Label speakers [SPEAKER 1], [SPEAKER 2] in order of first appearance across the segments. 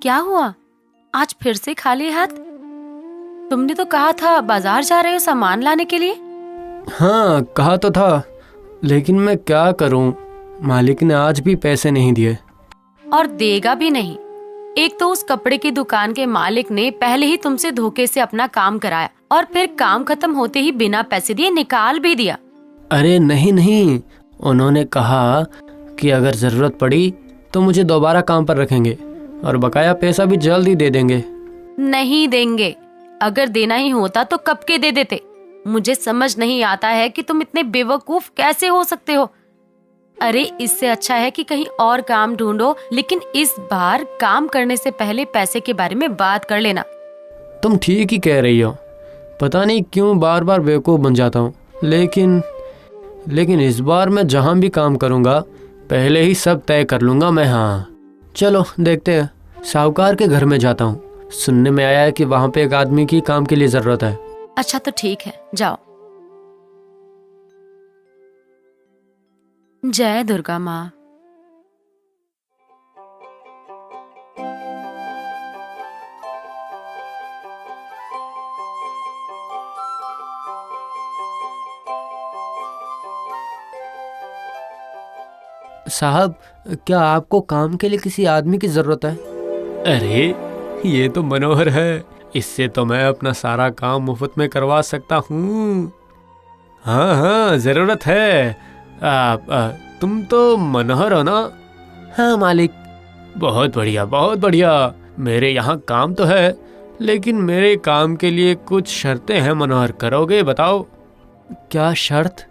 [SPEAKER 1] क्या हुआ? आज फिर से खाली हाथ? तुमने तो कहा था बाजार जा रहे हो सामान लाने के लिए।
[SPEAKER 2] हाँ, कहा तो था, लेकिन मैं क्या करूं, मालिक ने आज भी पैसे नहीं दिए।
[SPEAKER 1] और देगा भी नहीं। एक तो उस कपड़े की दुकान के मालिक ने पहले ही तुमसे धोखे से अपना काम कराया और फिर काम खत्म होते ही बिना पैसे दिए निकाल भी दिया।
[SPEAKER 2] अरे नहीं नहीं, उन्होंने कहा कि अगर जरूरत पड़ी तो मुझे दोबारा काम पर रखेंगे और बकाया पैसा भी जल्द ही दे देंगे।
[SPEAKER 1] नहीं देंगे। अगर देना ही होता तो कब के दे देते। मुझे समझ नहीं आता है कि तुम इतने बेवकूफ कैसे हो सकते हो। अरे इससे अच्छा है कि कहीं और काम ढूंढो, लेकिन इस बार काम करने से पहले पैसे के बारे में बात कर लेना।
[SPEAKER 2] तुम ठीक ही कह रही हो, पता नहीं क्यों बार बार बेवकूफ बन जाता हूँ। लेकिन इस बार मैं जहाँ भी काम करूँगा पहले ही सब तय कर लूँगा मैं। हाँ चलो देखते हैं, साहूकार के घर में जाता हूँ। सुनने में आया है कि वहाँ पे एक आदमी की काम के लिए जरूरत है।
[SPEAKER 1] अच्छा तो ठीक है, जाओ। जय दुर्गा माँ।
[SPEAKER 2] साहब, क्या आपको काम के लिए किसी आदमी की जरूरत है? अरे ये तो मनोहर है, इससे तो मैं अपना सारा काम मुफ्त में करवा सकता हूँ। हाँ हाँ जरूरत है। तुम तो मनोहर हो ना? हाँ मालिक। बहुत बढ़िया बहुत बढ़िया। मेरे यहाँ काम तो है, लेकिन मेरे काम के लिए कुछ शर्तें हैं मनोहर, करोगे? बताओ। क्या शर्त?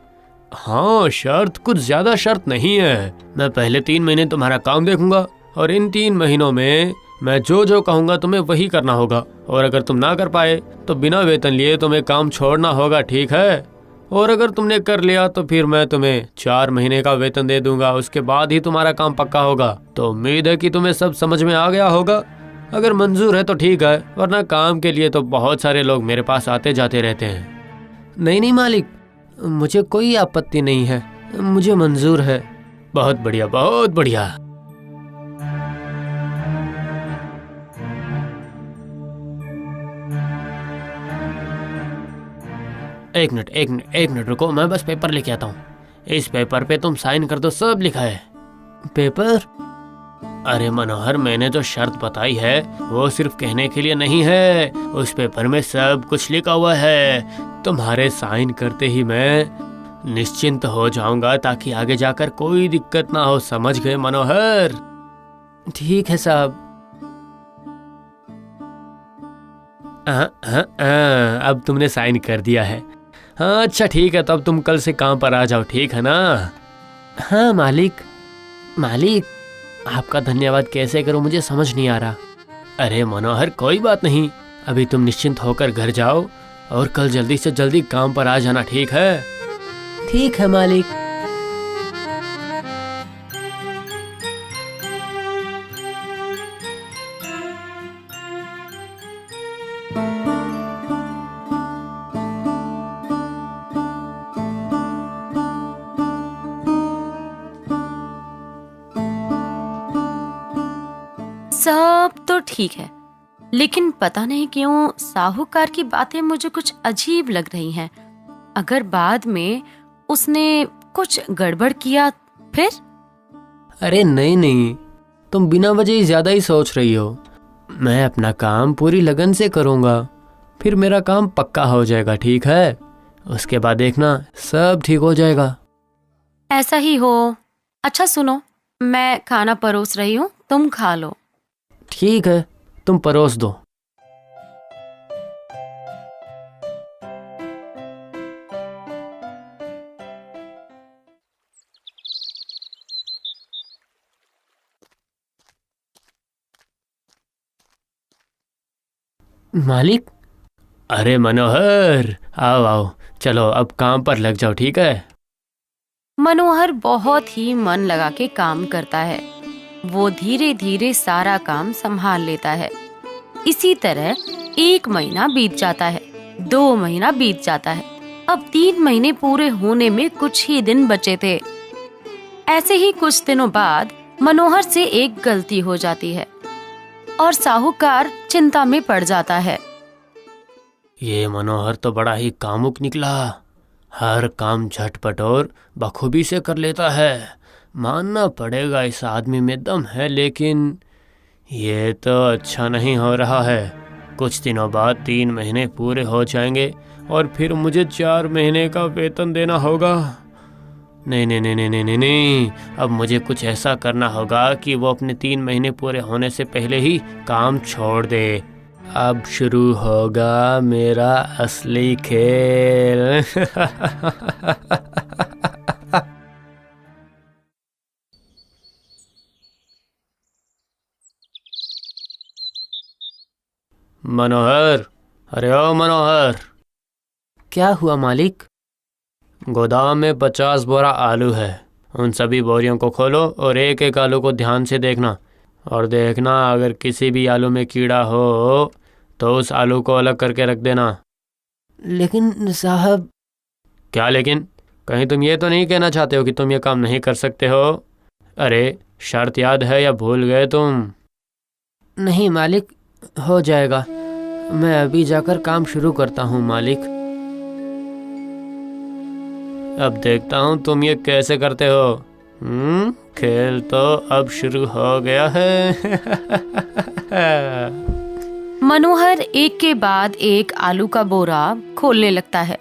[SPEAKER 2] हाँ शर्त, कुछ ज्यादा शर्त नहीं है। मैं पहले 3 महीने तुम्हारा काम देखूंगा और इन 3 महीनों में मैं जो जो कहूँगा तुम्हें वही करना होगा, और अगर तुम ना कर पाए तो बिना वेतन लिए तुम्हें काम छोड़ना होगा, ठीक है? और अगर तुमने कर लिया तो फिर मैं तुम्हें 4 महीने का वेतन दे दूंगा, उसके बाद ही तुम्हारा काम पक्का होगा। तो उम्मीद है कि तुम्हें सब समझ में आ गया होगा। अगर मंजूर है तो ठीक है, वरना काम के लिए तो बहुत सारे लोग मेरे पास आते जाते रहते हैं। नहीं मालिक, मुझे कोई आपत्ति नहीं है, मुझे मंजूर है। बहुत बढ़िया बहुत बढ़िया। एक मिनट रुको, मैं बस पेपर लेके आता हूँ। इस पेपर पे तुम साइन कर दो, सब लिखा है। पेपर? अरे मनोहर, मैंने जो शर्त बताई है वो सिर्फ कहने के लिए नहीं है, उस पेपर में सब कुछ लिखा हुआ है। तुम्हारे साइन करते ही मैं निश्चिंत हो जाऊंगा, ताकि आगे जाकर कोई दिक्कत ना हो, समझ गए मनोहर? ठीक है साहब। अब तुमने साइन कर दिया है। हाँ अच्छा ठीक है, तब तुम कल से काम पर आ जाओ, ठीक है ना? हाँ मालिक। आपका धन्यवाद कैसे करूं, मुझे समझ नहीं आ रहा। अरे मनोहर कोई बात नहीं, अभी तुम निश्चिंत होकर घर जाओ और कल जल्दी से जल्दी काम पर आ जाना, ठीक है? ठीक है मालिक।
[SPEAKER 1] सब तो ठीक है, लेकिन पता नहीं क्यों साहूकार की बातें मुझे कुछ अजीब लग रही हैं। अगर बाद में उसने कुछ गड़बड़ किया फिर? अरे
[SPEAKER 2] नहीं, तुम बिना वजह ही ज्यादा ही सोच रही हो। मैं अपना काम पूरी लगन से करूँगा, फिर मेरा काम पक्का हो जाएगा, ठीक है? उसके बाद देखना सब ठीक हो जाएगा।
[SPEAKER 1] ऐसा ही हो। अच्छा सुनो, मैं खाना परोस रही हूँ, तुम खा लो।
[SPEAKER 2] ठीक है, तुम परोस दो। मालिक? अरे मनोहर, आओ चलो अब काम पर लग जाओ, ठीक है?
[SPEAKER 1] मनोहर बहुत ही मन लगा के काम करता है। वो धीरे धीरे सारा काम संभाल लेता है। इसी तरह 1 महीना बीत जाता है, 2 महीना बीत जाता है। अब 3 महीने पूरे होने में कुछ ही दिन बचे थे। ऐसे ही कुछ दिनों बाद मनोहर से एक गलती हो जाती है और साहूकार चिंता में पड़ जाता है।
[SPEAKER 2] ये मनोहर तो बड़ा ही कामुक निकला। हर काम झटपट और बखूबी से कर लेता है। मानना पड़ेगा इस आदमी में दम है, लेकिन ये तो अच्छा नहीं हो रहा है। कुछ दिनों बाद 3 महीने पूरे हो जाएंगे और फिर मुझे 4 महीने का वेतन देना होगा। नहीं नहीं नहीं नहीं नहीं नहीं नहीं, अब मुझे कुछ ऐसा करना होगा कि वो अपने 3 महीने पूरे होने से पहले ही काम छोड़ दे। अब शुरू होगा मेरा असली खेल। मनोहर, अरे ओ मनोहर। क्या हुआ मालिक? गोदाम में 50 बोरा आलू है। उन सभी बोरियों को खोलो और एक एक आलू को ध्यान से देखना, और देखना अगर किसी भी आलू में कीड़ा हो तो उस आलू को अलग करके रख देना। लेकिन साहब। क्या लेकिन? कहीं तुम ये तो नहीं कहना चाहते हो कि तुम ये काम नहीं कर सकते हो? अरे शर्त याद है या भूल गए तुम? नहीं मालिक, हो जाएगा। मैं अभी जाकर काम शुरू करता हूँ मालिक। अब देखता हूँ तुम ये कैसे करते हो। खेल तो अब शुरू हो गया है।
[SPEAKER 1] मनोहर एक के बाद एक आलू का बोरा खोलने लगता है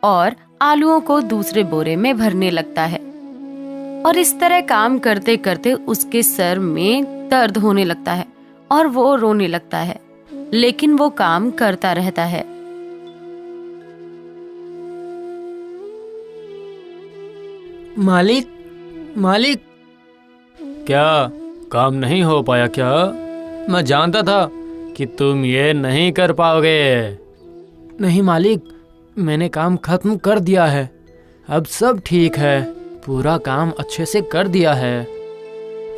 [SPEAKER 1] और आलूओं को दूसरे बोरे में भरने लगता है। और इस तरह काम करते करते उसके सर में दर्द होने लगता है और वो रोने लगता है, लेकिन वो काम करता रहता है।
[SPEAKER 2] मालिक, मालिक। क्या काम नहीं हो पाया क्या? मैं जानता था कि तुम ये नहीं कर पाओगे। नहीं मालिक, मैंने काम खत्म कर दिया है। अब सब ठीक है, पूरा काम अच्छे से कर दिया है।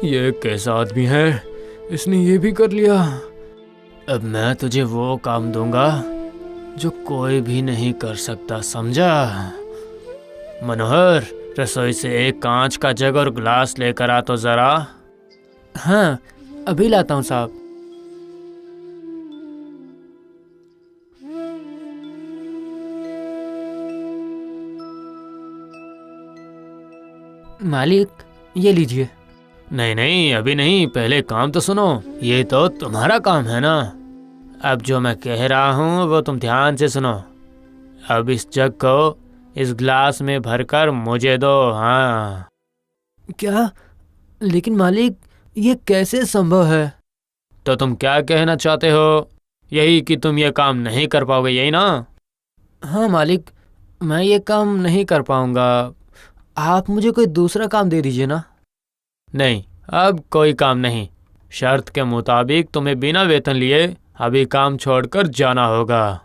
[SPEAKER 2] ये कैसा आदमी है, इसने ये भी कर लिया। अब मैं तुझे वो काम दूंगा जो कोई भी नहीं कर सकता, समझा? मनोहर, रसोई से एक कांच का जग और ग्लास लेकर आ तो जरा। हाँ, अभी लाता हूँ साहब। मालिक, ये लीजिए। नहीं नहीं, अभी नहीं, पहले काम तो सुनो। ये तो तुम्हारा काम है ना। अब जो मैं कह रहा हूँ वो तुम ध्यान से सुनो। अब इस जग को इस ग्लास में भरकर मुझे दो। हाँ। क्या? लेकिन मालिक, ये कैसे संभव है? तो तुम क्या कहना चाहते हो? यही कि तुम ये काम नहीं कर पाओगे, यही ना? हाँ मालिक, मैं ये काम नहीं कर पाऊंगा। आप मुझे कोई दूसरा काम दे दीजिए ना। नहीं, अब कोई काम नहीं। शर्त के मुताबिक तुम्हें बिना वेतन लिए अभी काम छोड़कर जाना होगा।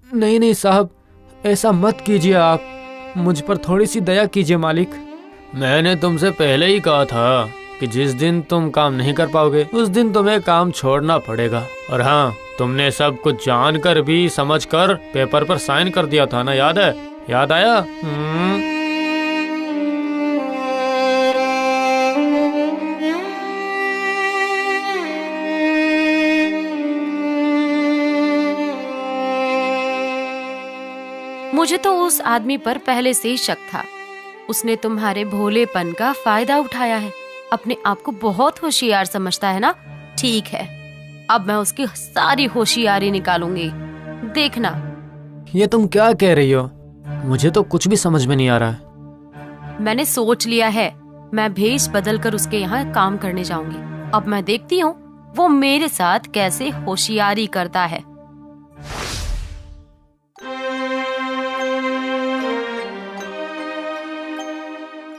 [SPEAKER 2] नहीं नहीं साहब, ऐसा मत कीजिए। आप मुझ पर थोड़ी सी दया कीजिए मालिक। मैंने तुमसे पहले ही कहा था कि जिस दिन तुम काम नहीं कर पाओगे उस दिन तुम्हें काम छोड़ना पड़ेगा। और हाँ, तुमने सब कुछ जानकर भी समझकर पेपर पर साइन कर दिया था ना, याद है? याद आया?
[SPEAKER 1] मुझे तो उस आदमी पर पहले से ही शक था। उसने तुम्हारे भोलेपन का फायदा उठाया है। अपने आप को बहुत होशियार समझता है ना? ठीक है, अब मैं उसकी सारी होशियारी निकालूंगी, देखना।
[SPEAKER 2] ये तुम क्या कह रही हो? मुझे तो कुछ भी समझ में नहीं आ रहा है।
[SPEAKER 1] मैंने सोच लिया है, मैं भेष बदल कर उसके यहाँ काम करने जाऊंगी। अब मैं देखती हूँ वो मेरे साथ कैसे होशियारी करता है।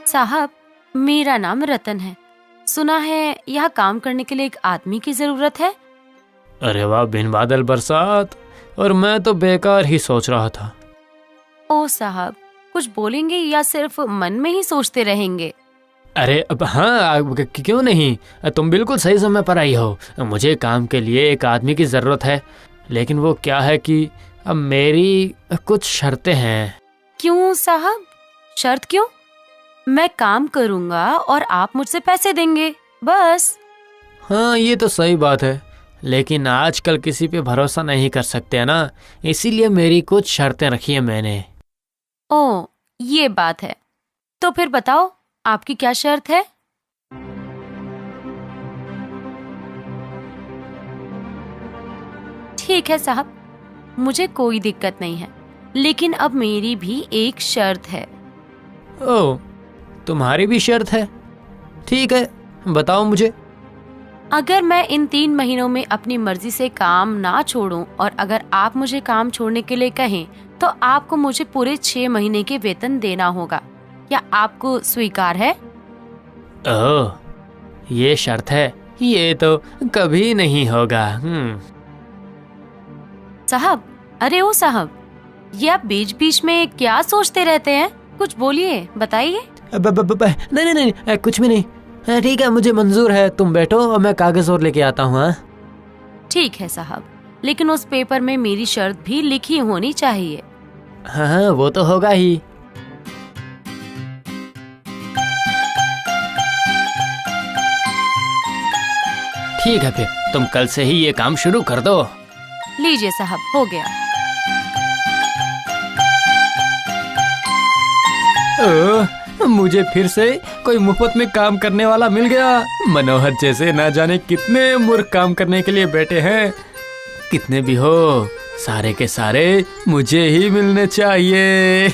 [SPEAKER 1] साहब, मेरा नाम रतन है। सुना है यहाँ काम करने के लिए एक आदमी की जरूरत है।
[SPEAKER 2] अरे वाह, बिन बादल बरसात। और मैं तो बेकार ही सोच रहा था।
[SPEAKER 1] ओ साहब, कुछ बोलेंगे या सिर्फ मन में ही सोचते रहेंगे?
[SPEAKER 2] अरे अब हाँ, क्यों नहीं, तुम बिल्कुल सही समय पर आई हो। मुझे काम के लिए एक आदमी की जरूरत है, लेकिन वो क्या है कि अब मेरी कुछ शर्तें हैं।
[SPEAKER 1] क्यों साहब, शर्त क्यों? मैं काम करूंगा और आप मुझसे पैसे देंगे, बस।
[SPEAKER 2] हाँ, ये तो सही बात है, लेकिन आजकल किसी पे भरोसा नहीं कर सकते है ना, इसीलिए मेरी कुछ शर्तें रखी है मैंने।
[SPEAKER 1] ओह, ये बात है। तो फिर बताओ, आपकी क्या शर्त है? ठीक है साहब, मुझे कोई दिक्कत नहीं है, लेकिन अब मेरी भी एक शर्त है।
[SPEAKER 2] ओह, तुम्हारी भी शर्त है? ठीक है, बताओ मुझे।
[SPEAKER 1] अगर मैं इन 3 महीनों में अपनी मर्जी से काम ना छोड़ूं और अगर आप मुझे काम छोड़ने के लिए कहें, तो आपको मुझे पूरे 6 महीने के वेतन देना होगा। क्या आपको स्वीकार है?
[SPEAKER 2] ओह, ये शर्त है? ये तो कभी नहीं होगा।
[SPEAKER 1] साहब, अरे ओ साहब, ये आप बीच बीच में क्या सोचते रहते हैं? कुछ बोलिए, बताइए।
[SPEAKER 2] नहीं नहीं नहीं, कुछ भी नहीं। ठीक है, मुझे मंजूर है, तुम बैठो और मैं कागज और लेके आता हूँ।
[SPEAKER 1] ठीक है साहब, लेकिन उस पेपर में मेरी शर्त भी लिखी होनी चाहिए।
[SPEAKER 2] हाँ, वो तो होगा ही। ठीक है, फिर तुम कल से ही ये काम शुरू कर दो।
[SPEAKER 1] लीजिए साहब, हो गया।
[SPEAKER 2] मुझे फिर से कोई मुफ्त में काम करने वाला मिल गया। मनोहर जैसे ना जाने कितने मूर्ख काम करने के लिए बैठे हैं। कितने भी हो, सारे के सारे मुझे ही मिलने चाहिए।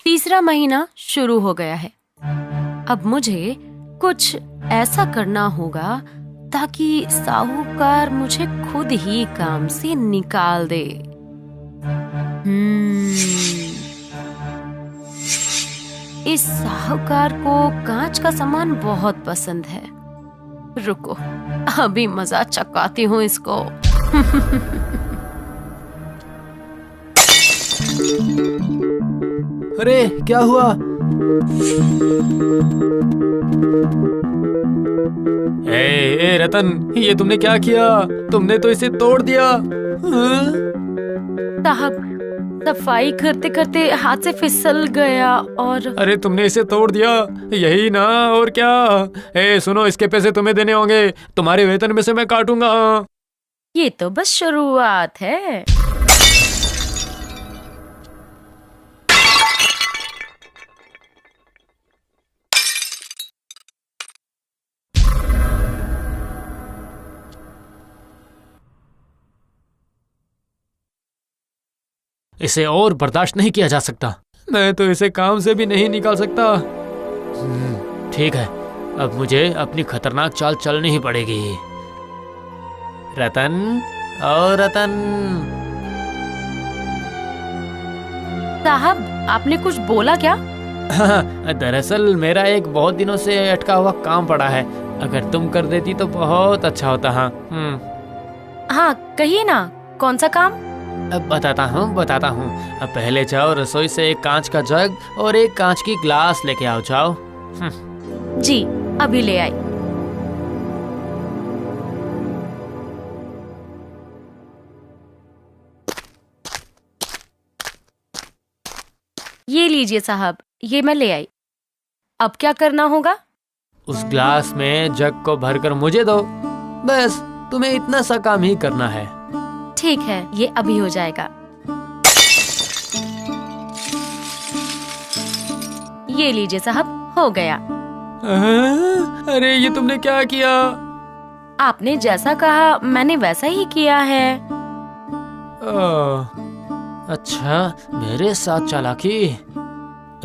[SPEAKER 1] तीसरा महीना शुरू हो गया है। अब मुझे कुछ ऐसा करना होगा ताकि साहूकार मुझे खुद ही काम से निकाल दे। इस साहूकार को कांच का सामान बहुत पसंद है। रुको, अभी मजा चकाती हूँ इसको।
[SPEAKER 2] अरे क्या हुआ? ए रतन, ये तुमने क्या किया? तुमने तो इसे तोड़ दिया।
[SPEAKER 1] साहब, सफाई करते करते हाथ से फिसल गया और।
[SPEAKER 2] अरे तुमने इसे तोड़ दिया, यही ना, और क्या? सुनो, इसके पैसे तुम्हें देने होंगे, तुम्हारे वेतन में से मैं काटूंगा।
[SPEAKER 1] ये तो बस शुरुआत है।
[SPEAKER 2] इसे और बर्दाश्त नहीं किया जा सकता। मैं तो इसे काम से भी नहीं निकाल सकता। ठीक है, अब मुझे अपनी खतरनाक चाल चलनी ही पड़ेगी। रतन, ओ रतन।
[SPEAKER 1] साहब, आपने कुछ बोला क्या?
[SPEAKER 2] दरअसल मेरा एक बहुत दिनों से अटका हुआ काम पड़ा है, अगर तुम कर देती तो बहुत अच्छा होता।
[SPEAKER 1] हाँ, कहिए ना, कौन सा काम?
[SPEAKER 2] अब बताता हूँ। अब पहले जाओ, रसोई से एक कांच का जग और एक कांच की ग्लास लेके आओ। जाओ।
[SPEAKER 1] जी, अभी ले आई। ये लीजिए साहब, ये मैं ले आई। अब क्या करना होगा?
[SPEAKER 2] उस ग्लास में जग को भरकर मुझे दो। बस तुम्हें इतना सा काम ही करना है।
[SPEAKER 1] ठीक है, ये अभी हो जाएगा। ये लीजिए साहब, हो गया।
[SPEAKER 2] अरे ये तुमने क्या किया?
[SPEAKER 1] आपने जैसा कहा मैंने वैसा ही किया है।
[SPEAKER 2] अच्छा, मेरे साथ चालाकी।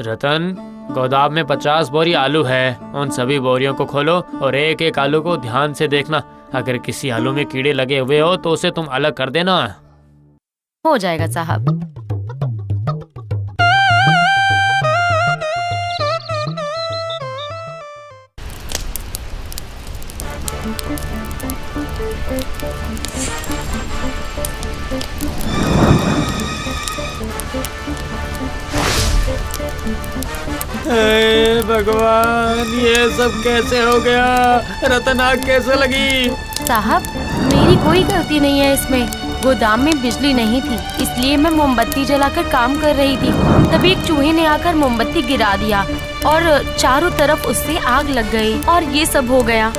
[SPEAKER 2] रतन, गोदाम में 50 बोरी आलू है, उन सभी बोरियों को खोलो और एक एक आलू को ध्यान से देखना। अगर किसी आलू में कीड़े लगे हुए हो तो उसे तुम अलग कर देना।
[SPEAKER 1] हो जाएगा साहब।
[SPEAKER 2] हे भगवान, ये सब कैसे हो गया? रतन आग कैसे लगी?
[SPEAKER 1] साहब, मेरी कोई गलती नहीं है इसमें। गोदाम में बिजली नहीं थी, इसलिए मैं मोमबत्ती जलाकर काम कर रही थी। तभी एक चूहे ने आकर मोमबत्ती गिरा दिया और चारों तरफ उससे आग लग गई और ये सब हो गया।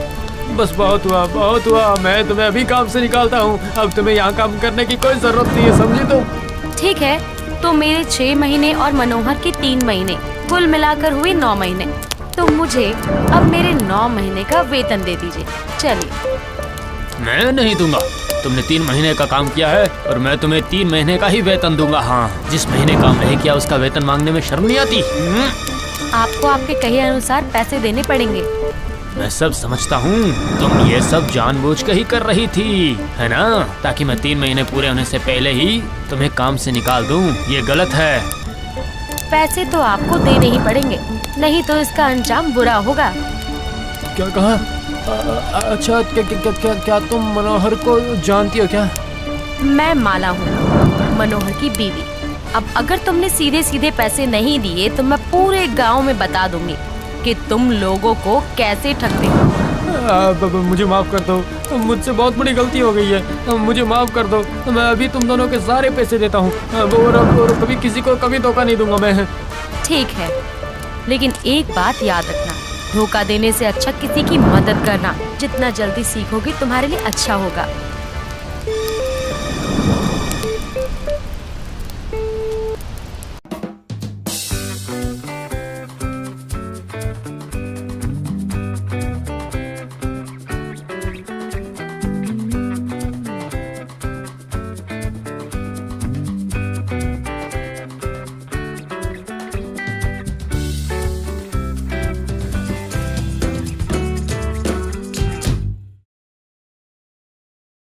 [SPEAKER 2] बस बहुत हुआ, बहुत हुआ। मैं तुम्हें अभी काम से निकालता हूँ। अब तुम्हें यहाँ काम करने की कोई जरूरत नहीं है, समझी तुम?
[SPEAKER 1] ठीक है, तो मेरे 6 महीने और मनोहर के 3 महीने कुल मिलाकर हुए 9 महीने। तो मुझे अब मेरे 9 महीने का वेतन दे दीजिए। चलिए।
[SPEAKER 2] मैं नहीं दूंगा। तुमने 3 महीने का काम किया है और मैं तुम्हें 3 महीने का ही वेतन दूंगा। हाँ, जिस महीने काम नहीं किया उसका वेतन मांगने में शर्म नहीं आती?
[SPEAKER 1] आपको आपके कहे अनुसार पैसे देने पड़ेंगे।
[SPEAKER 2] मैं सब समझता हूँ। तुम ये सब जानबूझ कर ही कर रही थी, है ना? ताकि मैं 3 महीने पूरे होने से पहले ही तुम्हें काम से निकाल दूँ। ये गलत है।
[SPEAKER 1] पैसे तो आपको देने ही पड़ेंगे, नहीं तो इसका अंजाम बुरा होगा।
[SPEAKER 2] क्या कहा? अच्छा, क्या तुम मनोहर को जानती हो क्या?
[SPEAKER 1] मैं माला हूँ, मनोहर की बीवी। अब अगर तुमने सीधे सीधे पैसे नहीं दिए तो मैं पूरे गांव में बता दूंगी कि तुम लोगों को कैसे ठगते हो।
[SPEAKER 2] मुझे माफ कर दो, मुझसे बहुत बड़ी गलती हो गई है। मुझे माफ कर दो। मैं अभी तुम दोनों के सारे पैसे देता हूँ और कभी किसी को कभी धोखा नहीं दूंगा मैं।
[SPEAKER 1] ठीक है, लेकिन एक बात याद रखना, धोखा देने से अच्छा किसी की मदद करना। जितना जल्दी सीखोगे तुम्हारे लिए अच्छा होगा।